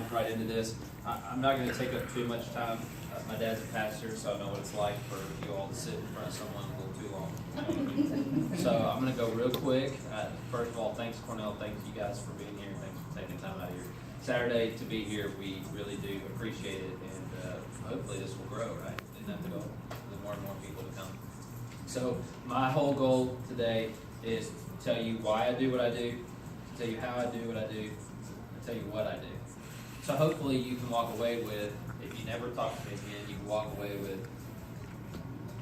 jump right into this. I'm not going to take up too much time. My dad's a pastor, so I know what it's like for you all to sit in front of someone a little too long. So I'm going to go real quick. First of all, thanks, Cornell. Thank you guys for being here. Thanks for taking time out of your Saturday to be here. We really do appreciate it, and hopefully this will grow, right? And then there'll be more and more people to come. So my whole goal today is to tell you why I do what I do, to tell you how I do what I do, and tell you what I do. So hopefully you can walk away with, if you never talk to me again, you can walk away with,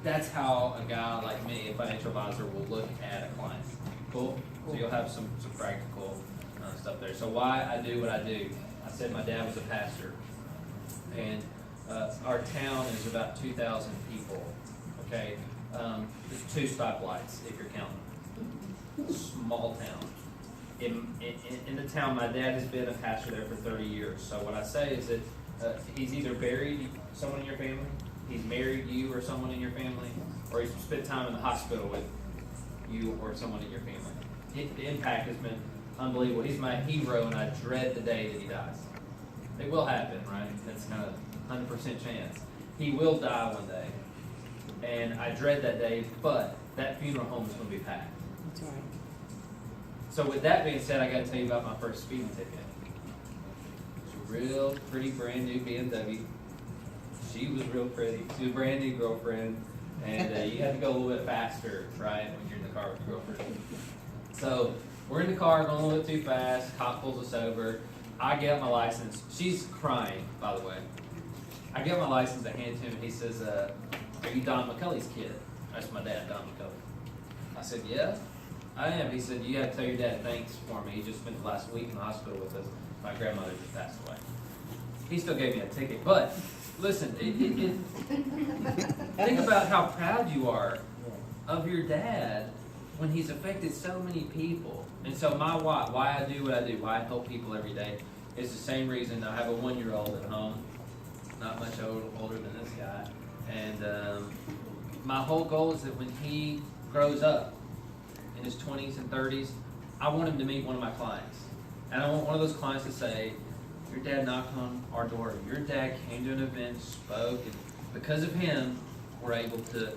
that's how a guy like me, a financial advisor, will look at a client. Cool? So you'll have some practical stuff there. So why I do what I do. I said my dad was a pastor, and our town is about 2,000 people, okay? There's 2 stoplights if you're counting. Small town. In the town, my dad has been a pastor there for 30 years. So what I say is that he's either buried someone in your family, he's married you or someone in your family, or he's spent time in the hospital with you or someone in your family. The impact has been unbelievable. He's my hero, and I dread the day that he dies. It will happen, right? That's kind of 100% chance. He will die one day, and I dread that day, but that funeral home is going to be packed. That's right. So with that being said, I got to tell you about my first speeding ticket. It's a real pretty brand new BMW. She was real pretty. She was a brand new girlfriend, and you have to go a little bit faster, right, when you're in the car with your girlfriend. So we're in the car going a little bit too fast. Cop pulls us over. I get out my license. She's crying, by the way. I get my license. I hand it to him, and he says, "Are you Don McCulley's kid?" That's my dad, Don McCulley. I said, "Yeah, I am." He said, "You got to tell your dad thanks for me. He just spent the last week in the hospital with us. My grandmother just passed away." He still gave me a ticket, but listen, think about how proud you are of your dad when he's affected so many people. And so my why I do what I do, why I help people every day, is the same reason. I have a 1-year-old at home, not much older than this guy, and my whole goal is that when he grows up in his 20s and 30s, I want him to meet one of my clients. And I want one of those clients to say, "Your dad knocked on our door. Your dad came to an event, spoke, and because of him, we're able to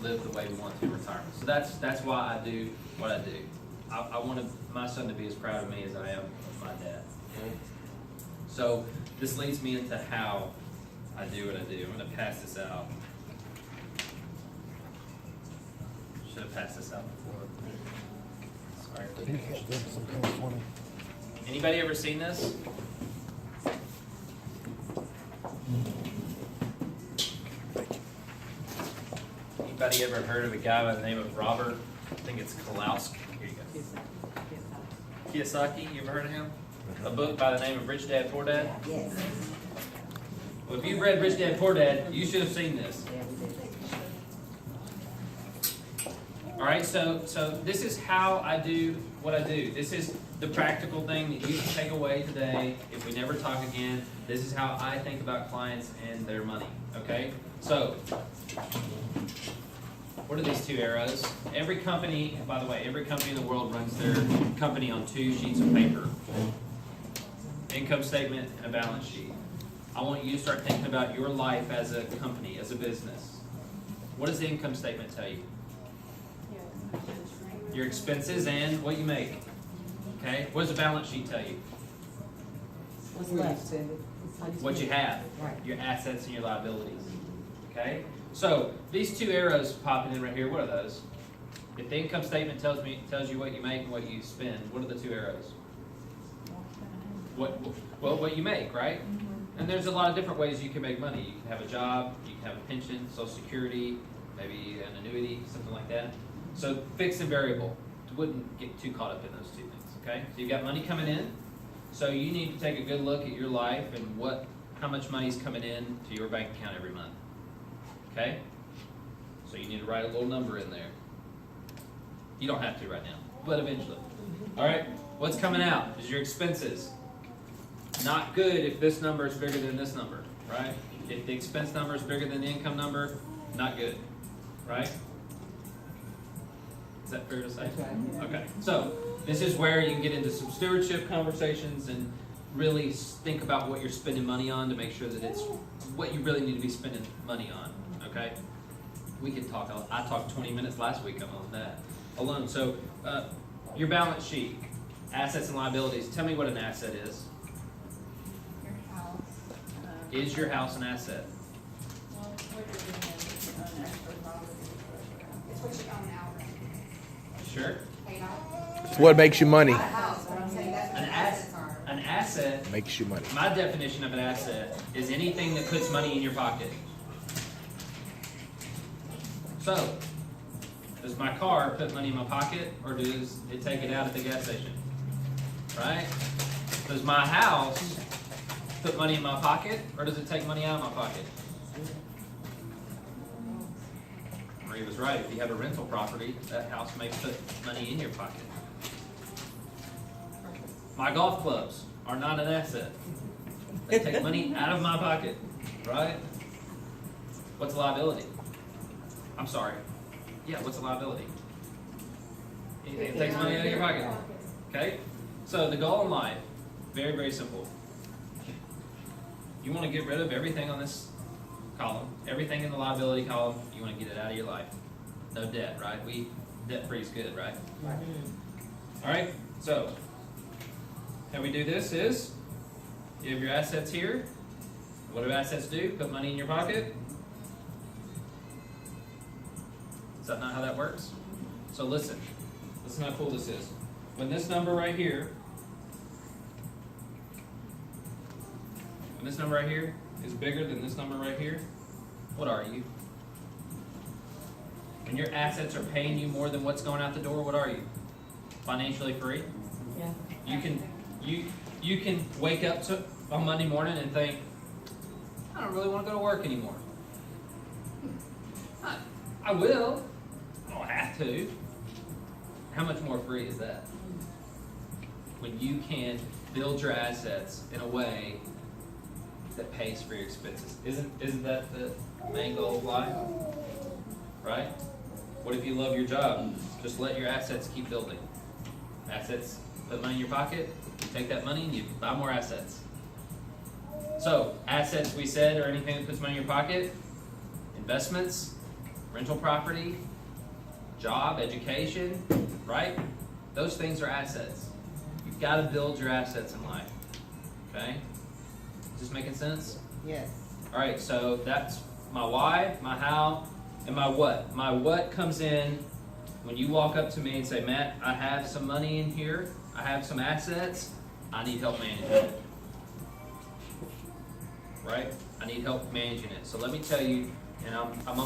live the way we want to in retirement." So that's why I do what I do. I want my son to be as proud of me as I am of my dad. So this leads me into how I do what I do. I'm going to pass this out. Should have passed this out before. Sorry. Anybody ever seen this? Anybody ever heard of a guy by the name of Robert? I think it's Kalowski. Here you go. Kiyosaki, you ever heard of him? A book by the name of Rich Dad, Poor Dad? Yes. Well, if you've read Rich Dad, Poor Dad, you should have seen this. All right, so this is how I do what I do. This is the practical thing that you can take away today. If we never talk again, this is how I think about clients and their money, okay? So, what are these 2 arrows? Every company, by the way, every company in the world runs their company on 2 sheets of paper. Income statement and a balance sheet. I want you to start thinking about your life as a company, as a business. What does the income statement tell you? Your expenses and what you make. Okay? What does the balance sheet tell you? What's left? What you have. Right. Your assets and your liabilities. Okay? So these 2 arrows popping in right here, what are those? If the income statement tells you what you make and what you spend, what are the 2 arrows? What you make, right? And there's a lot of different ways you can make money. You can have a job, you can have a pension, Social Security, maybe an annuity, something like that. So fixed and variable. Wouldn't get too caught up in those 2 things, okay? So you've got money coming in, so you need to take a good look at your life and how much money is coming in to your bank account every month, okay? So you need to write a little number in there. You don't have to right now, but eventually. All right, what's coming out is your expenses. Not good if this number is bigger than this number, right? If the expense number is bigger than the income number, not good, right? Is that fair to say? That's right. Okay, so this is where you can get into some stewardship conversations, and really think about what you're spending money on to make sure that it's what you really need to be spending money on, okay? We could talk, I talked 20 minutes last week on that alone. So, your balance sheet, assets and liabilities. Tell me what an asset is. Your house. Is your house an asset? Well, what you're doing is you own extra property. It's what you own outright, Sure. paid off. It's what makes you money. Not a house, but I'm saying that's what An your asset, assets are. an asset, Makes you money. my definition of an asset is anything that puts money in your pocket. So, does my car put money in my pocket, or does it take it out at the gas station? Right? Does my house put money in my pocket, or does it take money out of my pocket? Marie was right. If you have a rental property, that house may put money in your pocket. My golf clubs are not an asset. They take money out of my pocket, right? What's a liability? I'm sorry. Yeah, what's a liability? Anything that takes money out of your pocket. Okay? So the goal in life, very, very simple. You want to get rid of everything on this column, everything in the liability column, you want to get it out of your life. No debt, right? Debt-free is good, right? All right, so how we do this is, you have your assets here. What do assets do? Put money in your pocket. Is that not how that works? So listen how cool this is. When this number right here is bigger than this number right here, what are you? When your assets are paying you more than what's going out the door, what are you? Financially free? Yeah. You can wake up on Monday morning and think, I don't really want to go to work anymore. I will. I don't have to. How much more free is that? When you can build your assets in a way that pays for your expenses. Isn't that the main goal of life? Right? What if you love your job? Just let your assets keep building. Assets put money in your pocket, you take that money and you buy more assets. So, assets we said are anything that puts money in your pocket, investments, rental property, job, education, right? Those things are assets. You've got to build your assets in life. Okay? Is this making sense? Yes. All right, so that's my why, my how, and my what. My what comes in when you walk up to me and say, Matt, I have some money in here, I have some assets, I need help managing it. Right? I need help managing it. So let me tell you, and I'm